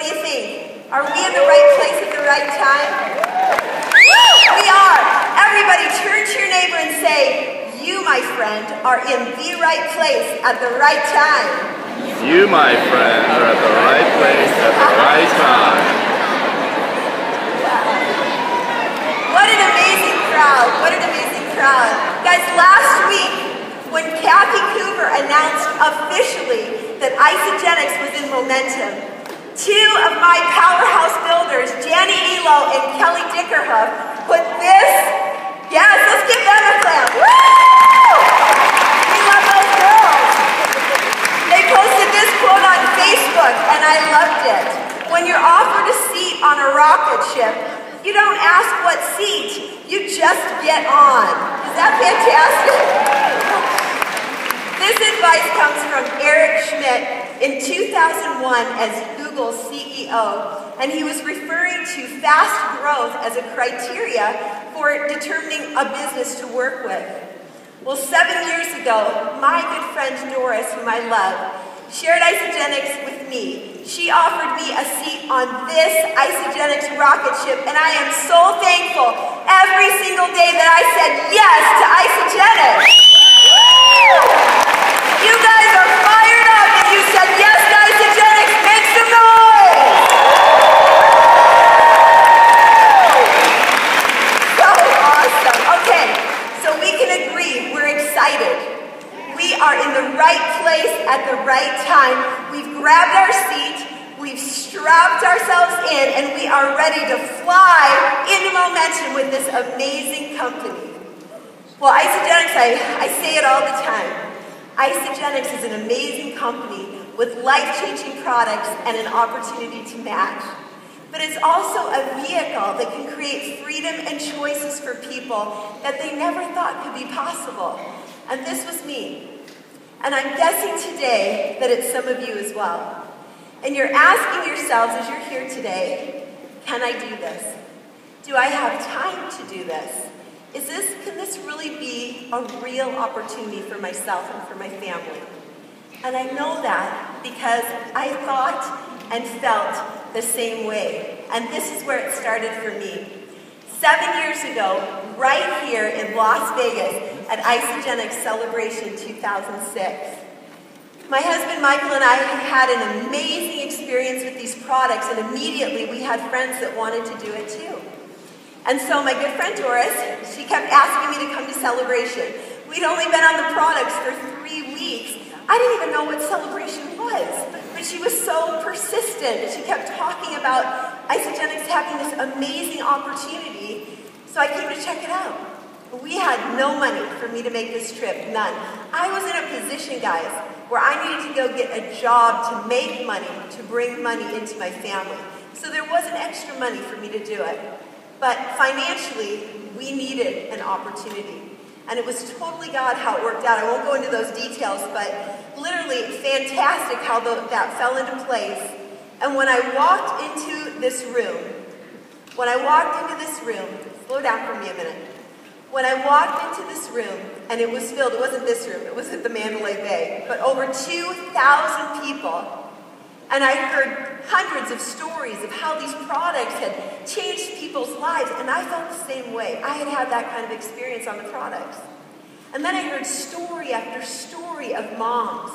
you think? Are we in the right place at the right time? We are. Everybody turn to your neighbor and say, you, my friend, are in the right place at the right time. You, my friend, are at the right place at the right time. What an amazing crowd. What an amazing crowd. Guys, last week, when Kathy Cooper announced officially that Isagenix was in momentum, two of my powerhouse builders, Janny Elo and Kelly Dickerhoof, put this, yes, let's give them a clap. Woo! We love those girls. They posted this quote on Facebook, and I loved it. When you're offered a seat on a rocket ship, you don't ask what seat, you just get on. Is that fantastic? This advice comes from Eric Schmidt in 2001 as Google's CEO, and he was referring to fast growth as a criteria for determining a business to work with. Well, 7 years ago, my good friend Doris, whom I love, shared Isagenix with me. She offered me a seat on this Isagenix rocket ship, and I am so thankful every single day that I said yes to Isagenix. You guys are fired up and you said yes to Isagenix. Make some noise! So awesome. Okay, so we can agree we're excited. We are in the right place at the right time. We've grabbed our seat, we've strapped ourselves in, and we are ready to fly into momentum with this amazing company. Well, Isagenix, I say it all the time. Isagenix is an amazing company with life-changing products and an opportunity to match. But it's also a vehicle that can create freedom and choices for people that they never thought could be possible. And this was me. And I'm guessing today that it's some of you as well. And you're asking yourselves as you're here today, can I do this? Do I have time to do this? Can this really be a real opportunity for myself and for my family? And I know that because I thought and felt the same way. And this is where it started for me. 7 years ago, right here in Las Vegas at Isagenix Celebration 2006. My husband Michael and I had an amazing experience with these products, and immediately we had friends that wanted to do it too. And so my good friend Doris, she kept asking me to come to Celebration. We'd only been on the products for 3 weeks. I didn't even know what Celebration was, but she was so persistent. She kept talking about Isagenix having this amazing opportunity, so I came to check it out. We had no money for me to make this trip, none. I was in a position, guys, where I needed to go get a job to make money, to bring money into my family. So there wasn't extra money for me to do it. But financially, we needed an opportunity. And it was totally God how it worked out. I won't go into those details, but literally fantastic how that fell into place. And when I walked into this room, slow down for me a minute. When I walked into this room, and it was filled, it wasn't this room, it was at the Mandalay Bay, but over 2,000 people. And I heard hundreds of stories of how these products had changed people's lives, and I felt the same way. I had had that kind of experience on the products. And then I heard story after story of moms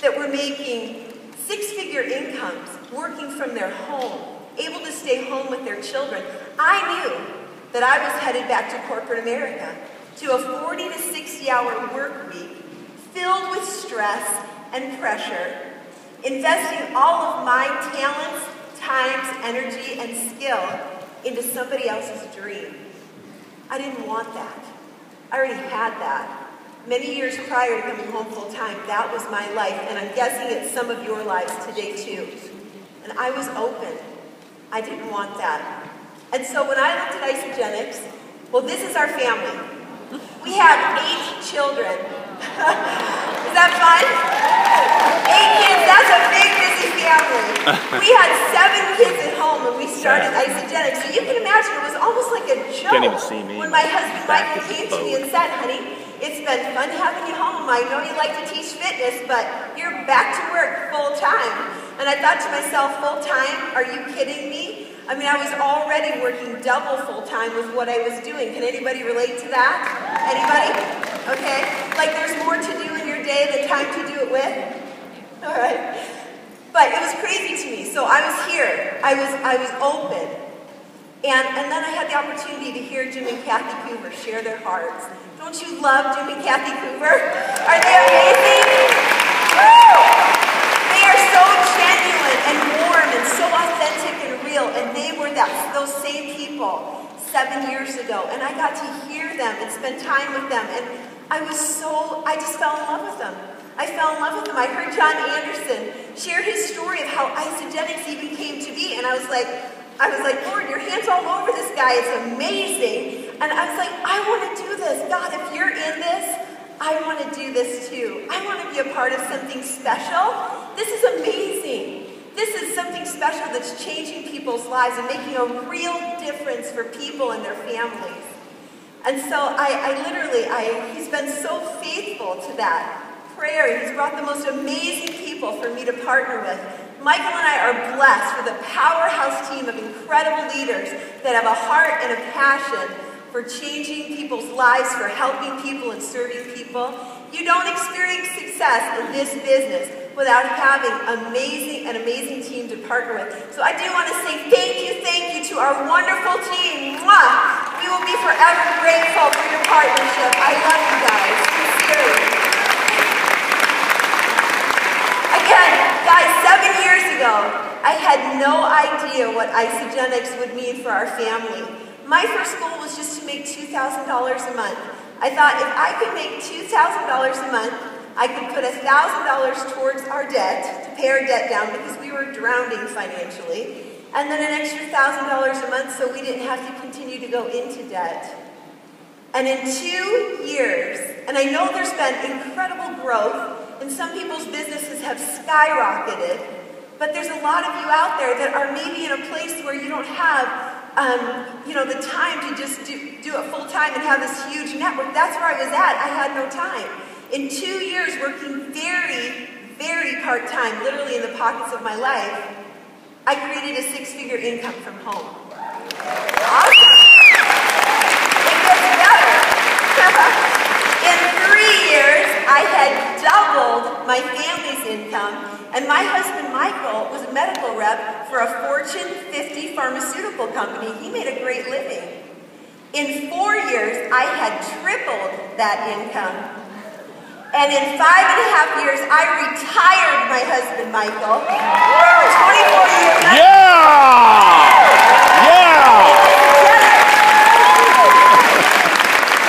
that were making 6-figure incomes, working from their home, able to stay home with their children. I knew that I was headed back to corporate America, to a 40 to 60-hour work week, filled with stress and pressure, investing all of my talents, times, energy, and skill into somebody else's dream. I didn't want that. I already had that. Many years prior to coming home full-time, that was my life, and I'm guessing it's some of your lives today too. And I was open. I didn't want that. And so when I looked at Isagenix, well, this is our family. We have 8 children. Is that fun? 8 kids, that's a big, busy family. We had 7 kids at home when we started Isagenix. So you can imagine it was almost like a joke Can't even see me. when my husband Michael came to me and said, honey, It's been fun having you home. I know you like to teach fitness, but you're back to work full time. And I thought to myself, full time? Are you kidding me? I mean, I was already working double full time with what I was doing. Can anybody relate to that? Anybody? Okay. Like there's more to do in your day than time to do it with? All right. But it was crazy to me. So I was here. I was open. And then I had the opportunity to hear Jim and Kathy Coover share their hearts. Don't you love Jim and Kathy Coover? Are they amazing? Woo! They are so genuine and warm and so authentic and real. And they were those same people 7 years ago. And I got to hear them and spend time with them. And I just fell in love with them. I fell in love with them. I heard John Anderson share his story of how Isagenix even came to be. And I was like, Lord, your hand's all over this guy. It's amazing. And I was like, I want to do this. God, if you're in this, I want to do this too. I want to be a part of something special. This is amazing. This is something special that's changing people's lives and making a real difference for people and their families. And so he's been so faithful to that prayer. He's brought the most amazing people for me to partner with. Michael and I are blessed with a powerhouse team of incredible leaders that have a heart and a passion for changing people's lives, for helping people and serving people. You don't experience success in this business without having an amazing team to partner with. So I do want to say thank you to our wonderful team. Mwah! We will be forever grateful for your partnership. I love you guys, sincerely. Again, guys, 7 years ago, I had no idea what Isagenix would mean for our family. My first goal was just to make $2,000 a month. I thought if I could make $2,000 a month, I could put $1,000 towards our debt, to pay our debt down because we were drowning financially, and then an extra $1,000 a month so we didn't have to continue to go into debt. And in 2 years, and I know there's been incredible growth, and some people's businesses have skyrocketed, but there's a lot of you out there that are maybe in a place where you don't have the time to just do it full time and have this huge network. That's where I was at. I had no time. In 2 years, working very, very part-time, literally in the pockets of my life, I created a 6-figure income from home. Awesome. It gets better. In 3 years, I had doubled my family's income, and my husband, Michael, was a medical rep for a Fortune 50 pharmaceutical company. He made a great living. In 4 years, I had tripled that income. And in 5.5 years, I retired my husband, Michael. 24 years.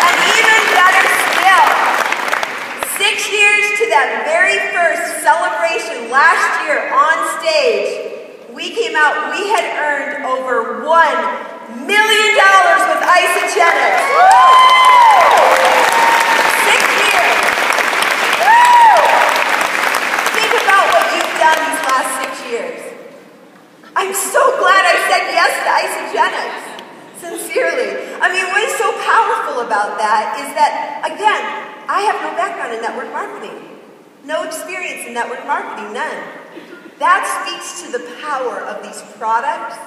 And even better still, 6 years to that very first celebration last year on stage, we came out, we had earned over $1 million with Isagenix. 6 years. Think about what you've done these last 6 years. I'm so glad I said yes to Isagenix. Sincerely. I mean, what is so powerful about that is that, again, I have no background in network marketing. No experience in network marketing, none. That speaks to the power of these products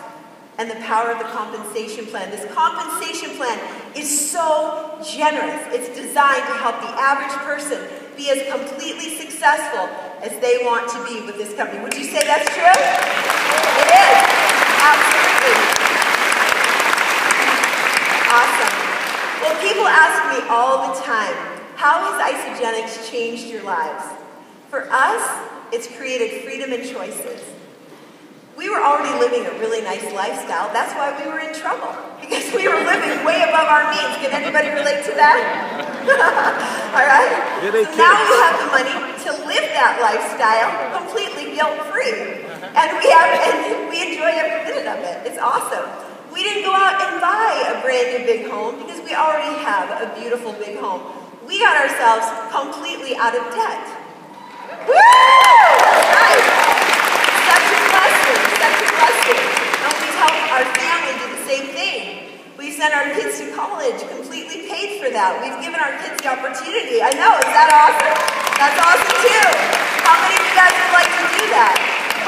and the power of the compensation plan. This compensation plan is so generous. It's designed to help the average person be as completely successful as they want to be with this company. Would you say that's true? It is. Absolutely. Awesome. Well, people ask me all the time, how has Isagenix changed your lives? For us, it's created freedom and choices. We were already living a really nice lifestyle. That's why we were in trouble, because we were living way above our means. Can anybody relate to that? All right? So now we have the money to live that lifestyle completely guilt-free. And we enjoy every minute of it. It's awesome. We didn't go out and buy a brand new big home because we already have a beautiful big home. We got ourselves completely out of debt. Woo! Right. Such a blessing, such a blessing. And we've helped our family do the same thing. We've sent our kids to college, completely paid for that. We've given our kids the opportunity. I know, is that awesome? That's awesome too. How many of you guys would like to do that?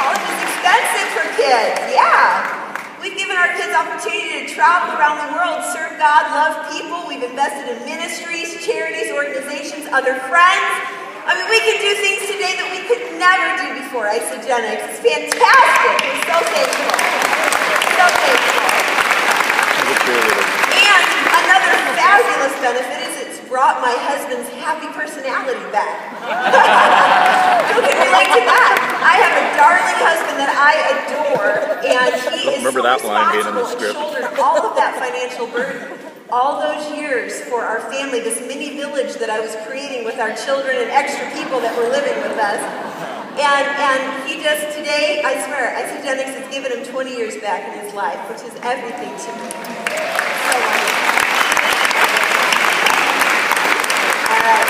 College is expensive for kids, yeah. We've given our kids opportunity to travel around the world, serve God, love people. We've invested in ministries, charities, organizations, other friends. I mean, we can do things today that we could never do before Isagenix. It's fantastic. We're so thankful. So thankful. And another fabulous benefit is it's brought my husband's happy personality back. Who can relate to that? I have a darling husband that I adore, and he is so responsible and shouldered all of that financial burden. All those years for our family, this mini village that I was creating with our children and extra people that were living with us. And he just today, I swear, Isagenix has given him 20 years back in his life, which is everything to me. So wonderful. All right.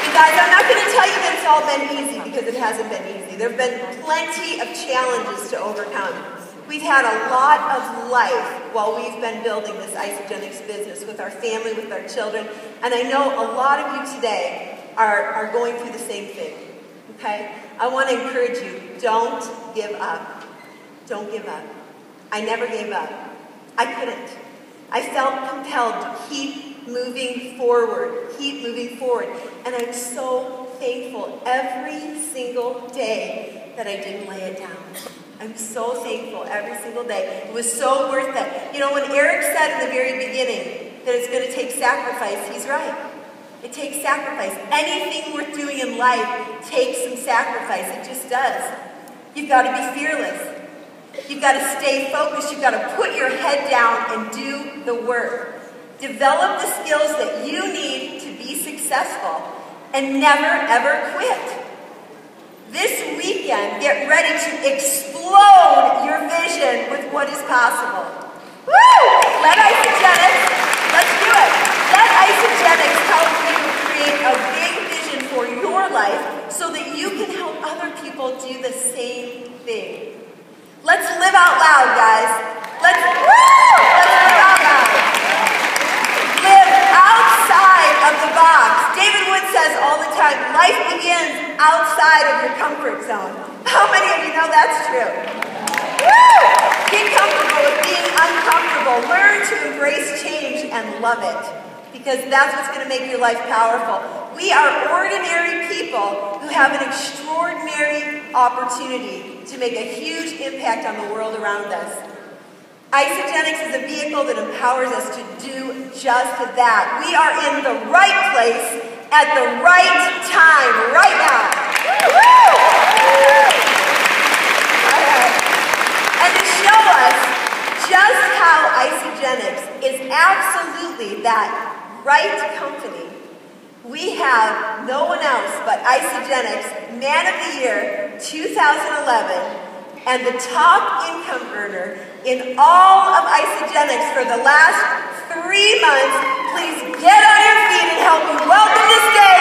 You guys, I'm not going to tell you that it's all been easy, because it hasn't been easy. There have been plenty of challenges to overcome. We've had a lot of life while we've been building this Isagenix business with our family, with our children, and I know a lot of you today are going through the same thing, okay? I want to encourage you, don't give up. Don't give up. I never gave up. I couldn't. I felt compelled to keep moving forward, and I'm so thankful every single day that I didn't lay it down. I'm so thankful every single day. It was so worth it. You know, when Eric said in the very beginning that it's going to take sacrifice, he's right. It takes sacrifice. Anything worth doing in life takes some sacrifice. It just does. You've got to be fearless. You've got to stay focused. You've got to put your head down and do the work. Develop the skills that you need to be successful and never, ever quit. This weekend, get ready to explode your vision with what is possible. Woo! Let Isagenix, let's do it. Let Isagenix help you create a big vision for your life so that you can help other people do the same thing. Let's live out loud, guys. Let's live out loud. Live outside of the box. David Wood says all the time, life begins outside of your comfort zone. How many of you know that's true? Woo! Get comfortable with being uncomfortable. Learn to embrace change and love it, because that's what's going to make your life powerful. We are ordinary people who have an extraordinary opportunity to make a huge impact on the world around us. Isagenix is a vehicle that empowers us to do just that. We are in the right place at the right time, right now. Woo! And to show us just how Isagenix is absolutely that right company, we have no one else but Isagenix Man of the Year 2011 and the top income earner in all of Isagenix for the last 3 months. Please get on your feet and help me welcome to stage